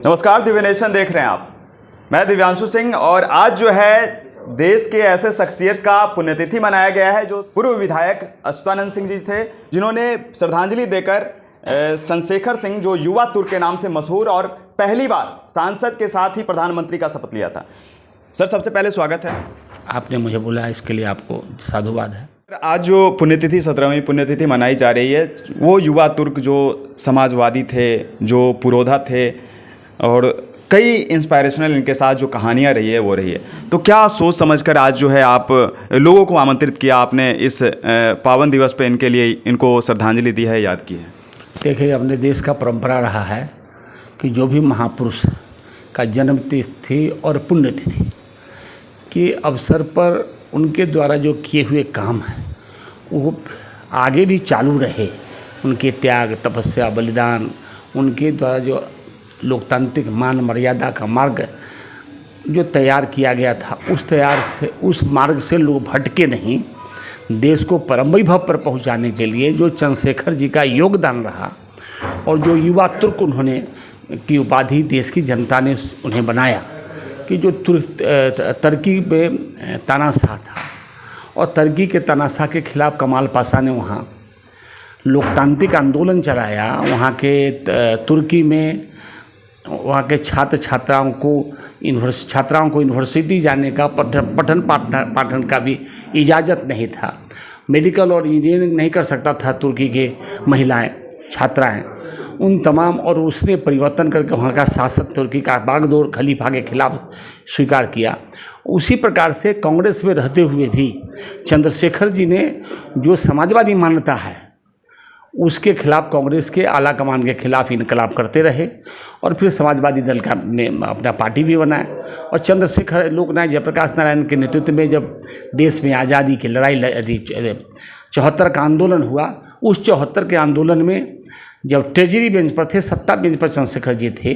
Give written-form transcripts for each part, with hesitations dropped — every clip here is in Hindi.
नमस्कार, दिव्य नेशन देख रहे हैं आप। मैं दिव्यांशु सिंह और आज जो है देश के ऐसे शख्सियत का पुण्यतिथि मनाया गया है जो पूर्व विधायक अच्युतानंद सिंह जी थे, जिन्होंने श्रद्धांजलि देकर चंद्रशेखर सिंह जो युवा तुर्क के नाम से मशहूर और पहली बार सांसद के साथ ही प्रधानमंत्री का शपथ लिया था। सर, सबसे पहले स्वागत है। आपने मुझे बुलाया, इसके लिए आपको साधुवाद है। आज जो पुण्यतिथि 17वीं पुण्यतिथि मनाई जा रही है, वो युवा तुर्क जो समाजवादी थे, जो पुरोधा थे और कई इंस्पायरेशनल इनके साथ जो कहानियाँ रही है वो रही है। तो क्या सोच समझकर आज जो है आप लोगों को आमंत्रित किया, आपने इस पावन दिवस पे इनके लिए इनको श्रद्धांजलि दी है, याद की है? देखिए, अपने देश का परंपरा रहा है कि जो भी महापुरुष का जन्म तिथि और पुण्यतिथि के अवसर पर उनके द्वारा जो किए हुए काम हैं वो आगे भी चालू रहे। उनके त्याग, तपस्या, बलिदान, उनके द्वारा जो लोकतांत्रिक मान मर्यादा का मार्ग जो तैयार किया गया था, उस मार्ग से लोग भटके नहीं। देश को परम वैभव पर पहुंचाने के लिए जो चंद्रशेखर जी का योगदान रहा और जो युवा तुर्क उन्होंने की उपाधि देश की जनता ने उन्हें बनाया कि जो तुर्की में तानाशाह था और तुर्की के तानाशाह के खिलाफ कमाल पाशा ने वहाँ लोकतांत्रिक आंदोलन चलाया। वहाँ के तुर्की में वहाँ के छात्राओं को यूनिवर्सिटी जाने का पठन पाठन का भी इजाज़त नहीं था। मेडिकल और इंजीनियरिंग नहीं कर सकता था तुर्की के महिलाएं, छात्राएं, उन तमाम, और उसने परिवर्तन करके वहाँ का शासक तुर्की का बागडोर खलीफा के खिलाफ स्वीकार किया। उसी प्रकार से कांग्रेस में रहते हुए भी चंद्रशेखर जी ने जो समाजवादी मान्यता है उसके खिलाफ कांग्रेस के आला कमान के खिलाफ इनकलाब करते रहे और फिर समाजवादी दल का ने अपना पार्टी भी बनाया। और चंद्रशेखर लोकनायक जयप्रकाश नारायण के नेतृत्व में जब देश में आज़ादी की लड़ाई 74 का आंदोलन हुआ, उस 74 के आंदोलन में जब ट्रेजरी बेंच पर थे, सत्ता बेंच पर चंद्रशेखर जी थे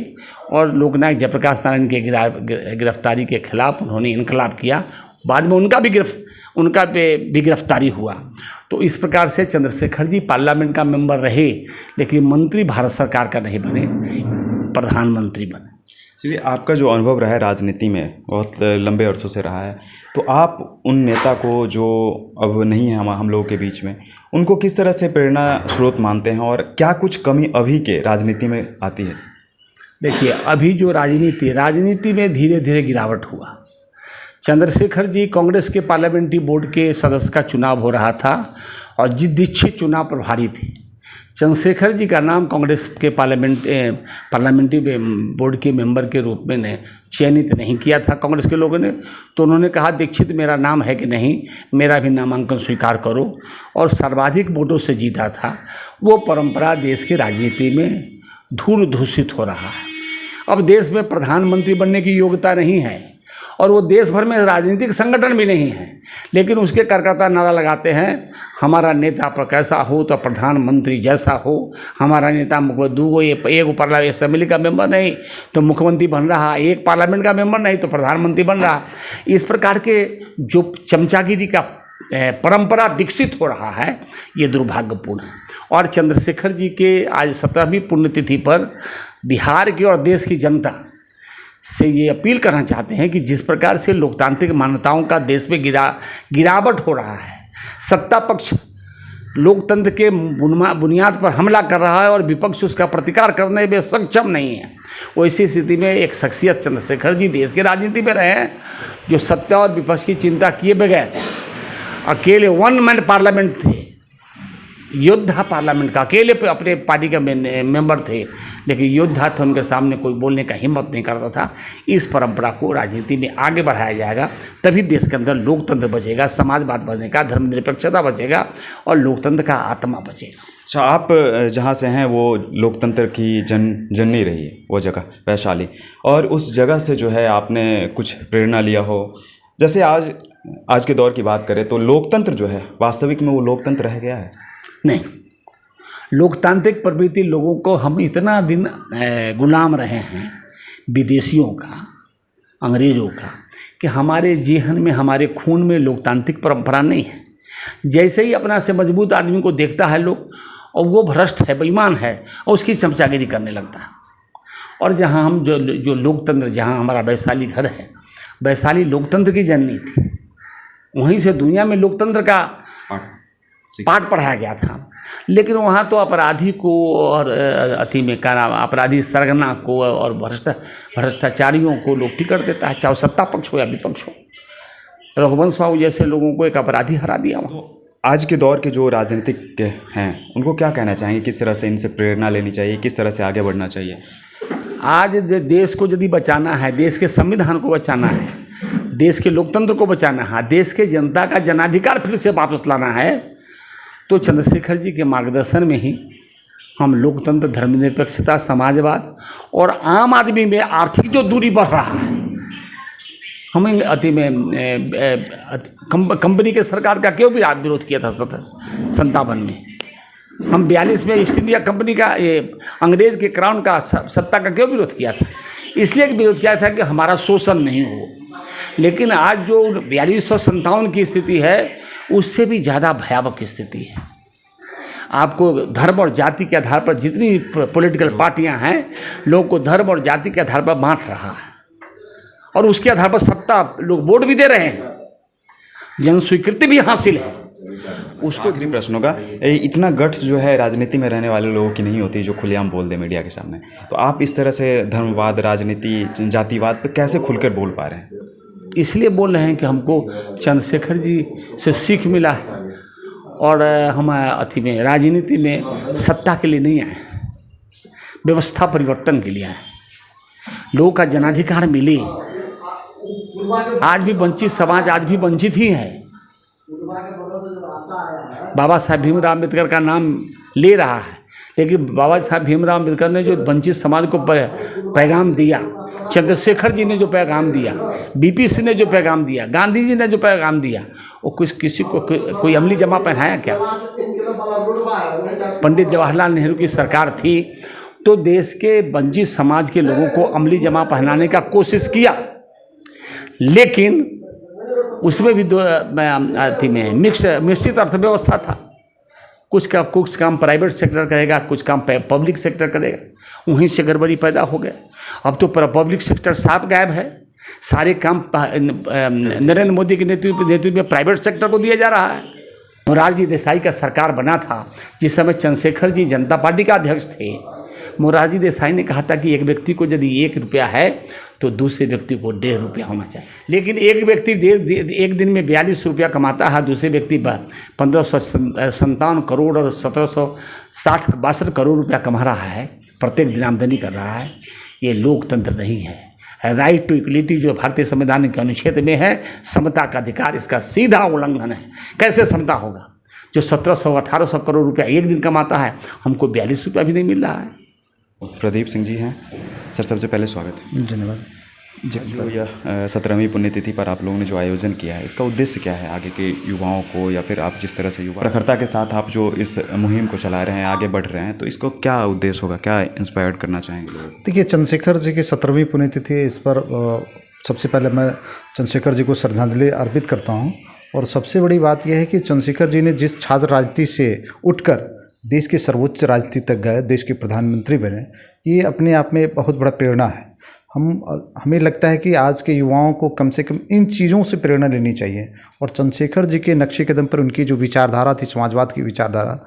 और लोकनायक जयप्रकाश नारायण के गिरफ्तारी के खिलाफ उन्होंने इनकलाब किया। बाद में उनका भी गिरफ्तारी हुआ। तो इस प्रकार से चंद्रशेखर जी पार्लियामेंट का मेंबर रहे, लेकिन मंत्री भारत सरकार का नहीं बने, प्रधानमंत्री बने। चलिए, आपका जो अनुभव रहा है राजनीति में, बहुत लंबे अरसों से रहा है, तो आप उन नेता को जो अब नहीं है हम लोगों के बीच में, उनको किस तरह से प्रेरणा स्रोत मानते हैं और क्या कुछ कमी अभी के राजनीति में आती है? देखिए, अभी जो राजनीति में धीरे धीरे गिरावट हुआ। चंद्रशेखर जी कांग्रेस के पार्लियामेंट्री बोर्ड के सदस्य का चुनाव हो रहा था और दीक्षित चुनाव प्रभारी थे। चंद्रशेखर जी का नाम कांग्रेस के पार्लियामेंट्री बोर्ड के मेंबर के रूप में ने चयनित नहीं किया था कांग्रेस के लोगों ने। तो उन्होंने कहा, दीक्षित मेरा नाम है कि नहीं, मेरा भी नामांकन स्वीकार करो, और सर्वाधिक वोटों से जीता था। वो परंपरा देश की राजनीति में धूल दूषित हो रहा है। अब देश में प्रधानमंत्री बनने की योग्यता नहीं है और वो देश भर में राजनीतिक संगठन भी नहीं है, लेकिन उसके कार्यकर्ता नारा लगाते हैं, हमारा नेता पर कैसा हो तो प्रधानमंत्री जैसा हो, हमारा नेता एक असेंबली का मेंबर नहीं तो मुख्यमंत्री बन रहा, एक पार्लियामेंट का मेंबर नहीं तो प्रधानमंत्री बन रहा। इस प्रकार के जो चमचागिरी का परंपरा विकसित हो रहा है, ये दुर्भाग्यपूर्ण है। और चंद्रशेखर जी के आज 17वीं पुण्यतिथि पर बिहार की और देश की जनता से ये अपील करना चाहते हैं कि जिस प्रकार से लोकतांत्रिक मान्यताओं का देश में गिरावट हो रहा है, सत्ता पक्ष लोकतंत्र के बुनियाद पर हमला कर रहा है और विपक्ष उसका प्रतिकार करने में सक्षम नहीं है, वैसी स्थिति में एक शख्सियत चंद्रशेखर जी देश के राजनीति में रहे हैं जो सत्ता और विपक्ष की चिंता किए बगैर अकेले वन मैन पार्लियामेंट थे, योद्धा पार्लियामेंट का अकेले पे अपने पार्टी का मेंबर थे, लेकिन योद्धा थे, उनके सामने कोई बोलने का हिम्मत नहीं करता था। इस परंपरा को राजनीति में आगे बढ़ाया जाएगा, तभी देश के अंदर लोकतंत्र बचेगा, समाजवाद बचेगा, धर्मनिरपेक्षता बचेगा और लोकतंत्र का आत्मा बचेगा। अच्छा, आप जहाँ से हैं वो लोकतंत्र की जननी रही है वो जगह, वैशाली, और उस जगह से जो है आपने कुछ प्रेरणा लिया हो। जैसे आज के दौर की बात करें तो लोकतंत्र जो है वास्तविक में वो लोकतंत्र रह गया है? नहीं। लोकतांत्रिक प्रवृत्ति लोगों को, हम इतना दिन गुलाम रहे हैं विदेशियों का, अंग्रेज़ों का, कि हमारे जेहन में, हमारे खून में लोकतांत्रिक परंपरा नहीं है। जैसे ही अपना से मजबूत आदमी को देखता है लोग और वो भ्रष्ट है, बेईमान है, और उसकी चमचागिरी करने लगता है। और जहाँ हम जो लोकतंत्र, जहाँ हमारा वैशाली घर है, वैशाली लोकतंत्र की जननी थी। वहीं से दुनिया में लोकतंत्र का पाठ पढ़ाया गया था। लेकिन वहाँ तो अपराधी को और अति में क्या नाम, अपराधी सरगना को और भ्रष्टाचारियों को लोग टिकट देता है, चाहे सत्ता पक्ष हो या विपक्ष हो। रघुवंश बाबू जैसे लोगों को एक अपराधी हरा दिया वहाँ। आज के दौर के जो राजनीतिक हैं उनको क्या कहना चाहेंगे, किस तरह से इनसे प्रेरणा लेनी चाहिए, किस तरह से आगे बढ़ना चाहिए? आज देश को यदि बचाना है, देश के संविधान को बचाना है, देश के लोकतंत्र को बचाना है, देश के जनता का जनाधिकार फिर से वापस लाना है, तो चंद्रशेखर जी के मार्गदर्शन में ही हम लोकतंत्र, धर्मनिरपेक्षता, समाजवाद और आम आदमी में आर्थिक जो दूरी बढ़ रहा है, हम अति में कंपनी के सरकार का क्यों भी विरोध किया था 57 में। हम 42 में ईस्ट इंडिया कंपनी का, ये अंग्रेज के क्राउन का सत्ता का क्यों विरोध किया था? इसलिए विरोध किया था कि हमारा शोषण नहीं हो। लेकिन आज जो 4257 की स्थिति है, उससे भी ज़्यादा भयावह स्थिति है। आपको धर्म और जाति के आधार पर जितनी पॉलिटिकल पार्टियां हैं, लोगों को धर्म और जाति के आधार पर बांट रहा है, और उसके आधार पर सत्ता लोग वोट भी दे रहे हैं, जन स्वीकृति भी हासिल है। उसको आखिरी प्रश्न होगा, इतना गट्स जो है राजनीति में रहने वाले लोगों की नहीं होती जो खुलेआम बोल दे मीडिया के सामने, तो आप इस तरह से धर्मवाद, राजनीति, जातिवाद पर कैसे खुलकर बोल पा रहे हैं? इसलिए बोल रहे हैं कि हमको चंद्रशेखर जी से सीख मिला है, और हम अति में राजनीति में सत्ता के लिए नहीं आए, व्यवस्था परिवर्तन के लिए आए, लोगों का जनाधिकार मिले। आज भी वंचित समाज आज भी वंचित ही है। बाबा साहब भीमराव अम्बेडकर का नाम ले रहा है, लेकिन बाबा साहब भीमराव अम्बेडकर ने जो वंचित समाज को पैगाम दिया, चंद्रशेखर जी ने जो पैगाम दिया, बीपी सिंह ने जो पैगाम दिया, गांधी जी ने जो पैगाम दिया, वो किसी को कोई अमली जमा पहनाया क्या? पंडित जवाहरलाल नेहरू की सरकार थी तो देश के वंचित समाज के लोगों को अमली जमा पहनाने का कोशिश किया, लेकिन उसमें भी मिश्रित अर्थव्यवस्था था। कुछ काम प्राइवेट सेक्टर करेगा, कुछ काम पब्लिक सेक्टर करेगा, वहीं से गड़बड़ी पैदा हो गया। अब तो पब्लिक सेक्टर साफ गायब है, सारे काम नरेंद्र मोदी के नेतृत्व में प्राइवेट सेक्टर को दिया जा रहा है। मोरारजी देसाई का सरकार बना था जिस समय चंद्रशेखर जी जनता पार्टी का अध्यक्ष थे। मोरारजी देसाई ने कहा था कि एक व्यक्ति को यदि 1 रुपया है तो दूसरे व्यक्ति को 1.5 रुपया होना चाहिए। लेकिन एक व्यक्ति एक दिन में 42 रुपया कमाता है, दूसरे व्यक्ति 1557 करोड़ और 1762 करोड़ रुपया कमा रहा है, प्रत्येक दिन आमदनी कर रहा है। ये लोकतंत्र नहीं है। राइट टू इक्वलिटी जो भारतीय संविधान के अनुच्छेद में है, समता का अधिकार, इसका सीधा उल्लंघन है। कैसे समता होगा? जो 1700-1800 करोड़ रुपया एक दिन कमाता है, हमको 42 रुपया भी नहीं मिल रहा है। प्रदीप सिंह जी हैं सर, सबसे पहले स्वागत है। धन्यवाद। जो यह 17वीं पुण्यतिथि पर आप लोगों ने जो आयोजन किया है, इसका उद्देश्य क्या है आगे के युवाओं को, या फिर आप जिस तरह से युवा प्रखरता के साथ आप जो इस मुहिम को चला रहे हैं, आगे बढ़ रहे हैं, तो इसको क्या उद्देश्य होगा, क्या इंस्पायर्ड करना चाहेंगे लोग? देखिए, चंद्रशेखर जी की 17वीं पुण्यतिथि है। इस पर सबसे पहले मैं चंद्रशेखर जी को श्रद्धांजलि अर्पित करता हूँ। और सबसे बड़ी बात यह है कि चंद्रशेखर जी ने जिस छात्र राजनीति से उठकर देश के सर्वोच्च राजनीति तक गए, देश के प्रधानमंत्री बने, ये अपने आप में बहुत बड़ा प्रेरणा है। हमें लगता है कि आज के युवाओं को कम से कम इन चीज़ों से प्रेरणा लेनी चाहिए। और चंद्रशेखर जी के नक्शे कदम पर उनकी जो विचारधारा थी, समाजवाद की विचारधारा,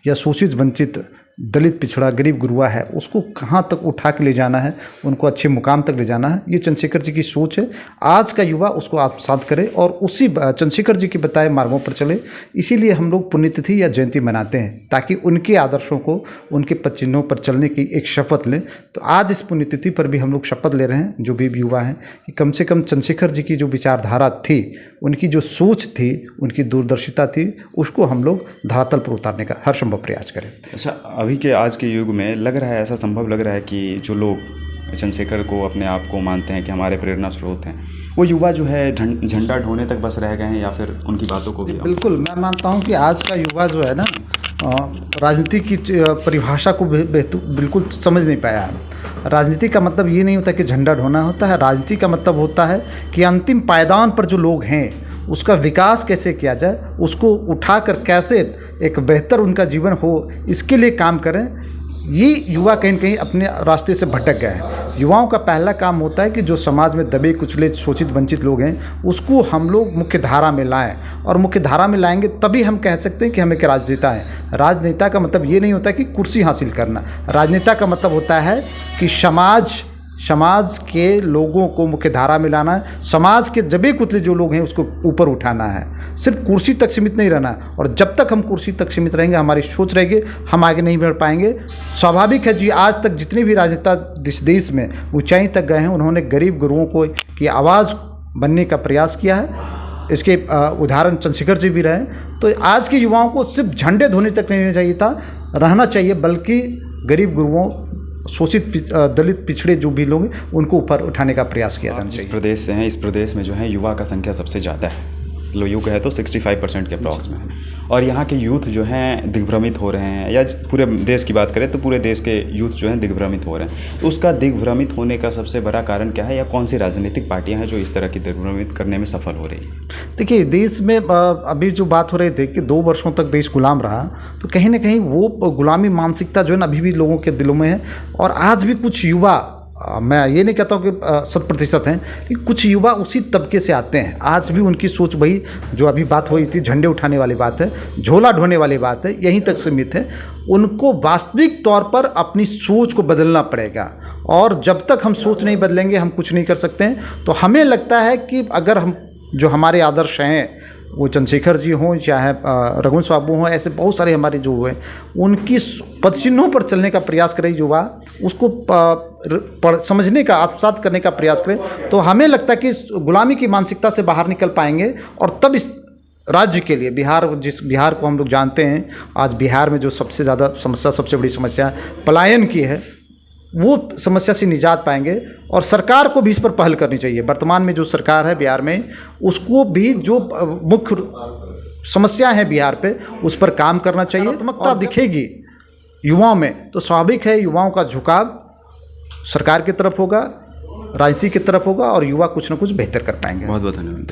या शोषित वंचित दलित पिछड़ा गरीब गुरुआ है, उसको कहाँ तक उठा के ले जाना है, उनको अच्छे मुकाम तक ले जाना है, ये चंद्रशेखर जी की सोच है। आज का युवा उसको आत्मसात करे और उसी चंद्रशेखर जी के बताए मार्गों पर चले। इसीलिए हम लोग पुण्यतिथि या जयंती मनाते हैं, ताकि उनके आदर्शों को, उनके पदचिन्हों पर चलने की एक शपथ लें। तो आज इस पुण्यतिथि पर भी हम लोग शपथ ले रहे हैं, जो भी युवा हैं, कि कम से कम चंद्रशेखर जी की जो विचारधारा थी, उनकी जो सोच थी, उनकी दूरदर्शिता थी, उसको हम लोग धरातल पर उतारने का हर संभव प्रयास करें। अच्छा, अभी के आज के युग में लग रहा है, ऐसा संभव लग रहा है कि जो लोग चंद्रशेखर को अपने आप को मानते हैं कि हमारे प्रेरणा स्रोत हैं, वो युवा जो है झंडा ढोने तक बस रह गए हैं, या फिर उनकी बातों को भी? बिल्कुल, मैं मानता हूं कि आज का युवा जो है ना, राजनीति की परिभाषा को बिल्कुल समझ नहीं पाया है। राजनीति का मतलब ये नहीं होता कि झंडा ढोना होता है। राजनीति का मतलब होता है कि अंतिम पायदान पर जो लोग हैं, उसका विकास कैसे किया जाए, उसको उठाकर कैसे एक बेहतर उनका जीवन हो, इसके लिए काम करें। ये युवा कहीं न कहीं अपने रास्ते से भटक गए हैं। युवाओं का पहला काम होता है कि जो समाज में दबे कुचले शोषित वंचित लोग हैं उसको हम लोग मुख्य धारा में लाएं, और मुख्य धारा में लाएंगे तभी हम कह सकते हैं कि हम एक राजनेता हैं। राजनेता का मतलब ये नहीं होता कि कुर्सी हासिल करना। राजनेता का मतलब होता है कि समाज के लोगों को मुख्य धारा में लाना है, समाज के दबे कुचले जो लोग हैं उसको ऊपर उठाना है। सिर्फ कुर्सी तक सीमित नहीं रहना है, और जब तक हम कुर्सी तक सीमित रहेंगे, हमारी सोच रहेगी, हम आगे नहीं बढ़ पाएंगे। स्वाभाविक है जी, आज तक जितने भी राजनेता इस देश में ऊंचाई तक गए हैं उन्होंने गरीब गुरुओं को की आवाज़ बनने का प्रयास किया है। इसके उदाहरण चंद्रशेखर जी भी रहे। तो आज के युवाओं को सिर्फ झंडे धोने तक नहीं रहना चाहिए, बल्कि गरीब गुरुओं, शोषित दलित पिछड़े जो भी लोग हैं उनको ऊपर उठाने का प्रयास किया जाना चाहिए। जिस प्रदेश से हैं, इस प्रदेश में जो है युवा का संख्या सबसे ज़्यादा है, लो यूँ कहे तो 65% के अप्रॉक्स में है। और यहाँ के यूथ जो हैं दिग्भ्रमित हो रहे हैं, या पूरे देश की बात करें तो पूरे देश के यूथ जो हैं दिग्भ्रमित हो रहे हैं। तो उसका दिग्भ्रमित होने का सबसे बड़ा कारण क्या है, या कौन सी राजनीतिक पार्टियाँ हैं जो इस तरह की दिग्भ्रमित करने में सफल हो रही है? देखिए, देश में अभी जो बात हो रही थी कि 2 वर्षों तक देश गुलाम रहा, तो कहीं ना कहीं वो गुलामी मानसिकता जो है ना अभी भी लोगों के दिलों में है। और आज भी कुछ युवा, मैं ये नहीं कहता हूँ कि 100% हैं, लेकिन कुछ युवा उसी तबके से आते हैं। आज भी उनकी सोच वही जो अभी बात हुई थी, झंडे उठाने वाली बात है, झोला ढोने वाली बात है, यहीं तक सीमित है। उनको वास्तविक तौर पर अपनी सोच को बदलना पड़ेगा, और जब तक हम सोच नहीं बदलेंगे हम कुछ नहीं कर सकते हैं। तो हमें लगता है कि अगर हम जो हमारे आदर्श हैं, वो चंद्रशेखर जी हों चाहे रघुवंश बाबू हों, ऐसे बहुत सारे हमारे जो हुए उनकी पदचिन्हों पर चलने का प्रयास करें युवा, उसको समझने का, आत्मसात करने का प्रयास करें, तो हमें लगता है कि गुलामी की मानसिकता से बाहर निकल पाएंगे। और तब इस राज्य के लिए, जिस बिहार को हम लोग जानते हैं, आज बिहार में जो सबसे ज़्यादा समस्या, सबसे बड़ी समस्या पलायन की है, वो समस्या से निजात पाएंगे। और सरकार को भी इस पर पहल करनी चाहिए। वर्तमान में जो सरकार है बिहार में, उसको भी जो मुख्य समस्या है बिहार पे, उस पर काम करना चाहिए। सकारात्मकता दिखेगी युवाओं में तो स्वाभाविक है युवाओं का झुकाव सरकार की तरफ होगा, राजनीति की तरफ होगा, और युवा कुछ ना कुछ बेहतर कर पाएंगे। बहुत बहुत धन्यवाद।